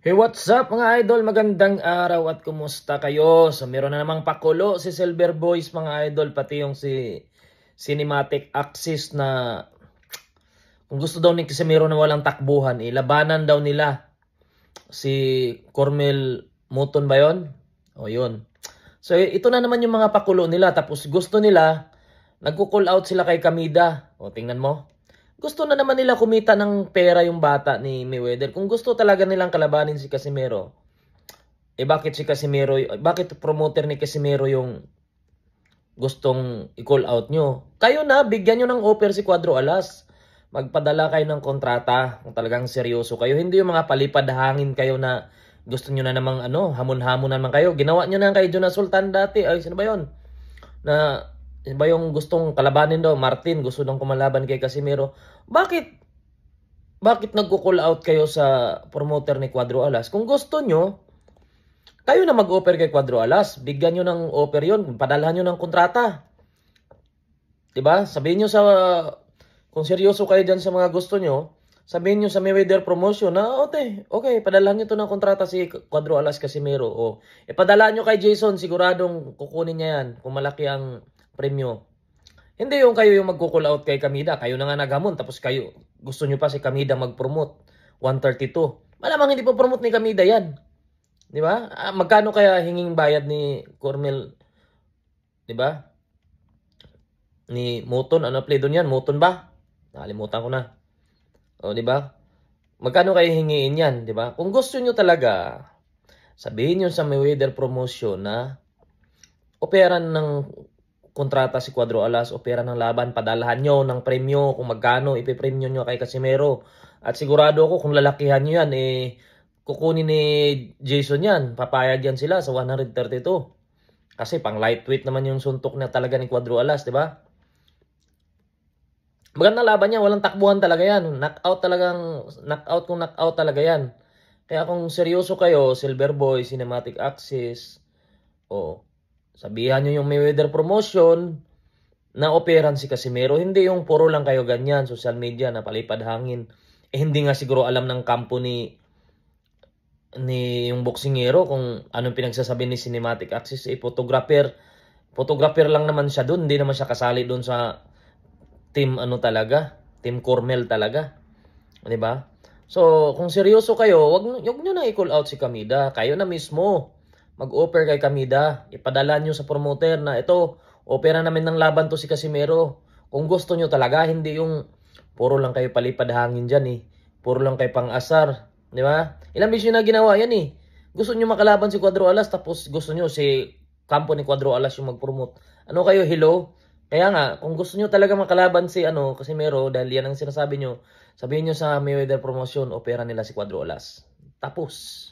Hey, what's up mga idol? Magandang araw at kumusta kayo? So meron na namang pakulo si Silver Boys mga idol, pati yung si Cinematic Axis na kung gusto daw ni Casimiro na walang takbuhan, labanan daw nila si Cormel Muton ba yun? O yun. So ito na naman yung mga pakulo nila, tapos gusto nila, nagko-call out sila kay Kamida. O tingnan mo. Gusto na naman nila kumita ng pera yung bata ni Mayweather. Kung gusto talaga nilang kalabanin si Casimero, bakit si Casimero, bakit promoter ni Casimero yung gustong i-call out nyo? Kayo na, bigyan nyo ng offer si Cuadro Alas. Magpadala kayo ng kontrata kung talagang seryoso kayo. Hindi yung mga palipad hangin kayo na gusto nyo na namang hamon-hamon naman kayo. Ginawa nyo na kay Jonas Sultan dati. Ay, sino ba yun? Na ba yung gustong kalabanin daw, Martin, gusto nang kumalaban kay Casimero. Bakit nagko-call out kayo sa promoter ni Cuadro Alas? Kung gusto nyo, kayo na mag-offer kay Cuadro Alas. Bigyan nyo ng offer yun. Padalhan nyo ng kontrata. Diba? Sabihin nyo kung seryoso kayo dyan sa mga gusto nyo, sabihin nyo sa Mayweather promotion na, okay, padalhan nyo to ng kontrata si Cuadro Alas Casimero. Padalhan nyo kay Jason, siguradong kukunin niya yan kung malaki ang premyo. Hindi yung kayo yung magko-call out kay Kamida. Kayo na nga naghamon, tapos kayo, gusto nyo pa si Kamida mag-promote. 132. Malamang hindi po promote ni Kamida yan. Di ba? Magkano kaya hinging bayad ni Cormel? Di ba? Ni Muton, ano play doon yan? Muton ba? Nakalimutan ko na. O, di ba? Magkano kayo hingiin yan? Di ba? Kung gusto nyo talaga, sabihin nyo sa Mayweather promotion na operan ng kontrata si Cuadro Alas, opera ng laban, padalahan nyo ng premyo kung magkano ipipremyo nyo kay Casimero. At sigurado ako kung lalakihan nyo yan, kukunin ni Jason yan, papayag yan sila sa 132. Kasi pang lightweight naman yung suntok na talaga ni Cuadro Alas, di ba? Magandang laban niya, walang takbuhan talaga yan. Knockout kung knockout talaga yan. Kaya kung seryoso kayo, Silver Boy, Cinematic Axis, sabihan nyo yung Mayweather promotion na operan si Casimero. Hindi yung puro lang kayo ganyan, social media na palipad hangin. Hindi nga siguro alam ng kampo ni yung boksingero kung anong pinagsasabi ni Cinematic Axis. Photographer lang naman siya dun. Hindi naman siya kasali dun sa team Team Cormel talaga. Diba? So, kung seryoso kayo, wag nyo na i-call out si Kamida. Kayo na mismo mag-offer kay Kamida, ipadala nyo sa promoter na ito, opera namin ng laban to si Casimero. Kung gusto nyo talaga, hindi yung puro lang kayo palipad hangin dyan Puro lang kayo pang-asar. Di ba? Ilang beses na ginawa yan Gusto nyo makalaban si Cuadro Alas, tapos gusto nyo si kampo ni Cuadro Alas yung mag-promote. Ano kayo, hello? Kaya nga, kung gusto nyo talaga makalaban si Casimero, dahil yan ang sinasabi nyo, sabihin nyo sa Mayweather promotion, opera nila si Cuadro Alas. Tapos.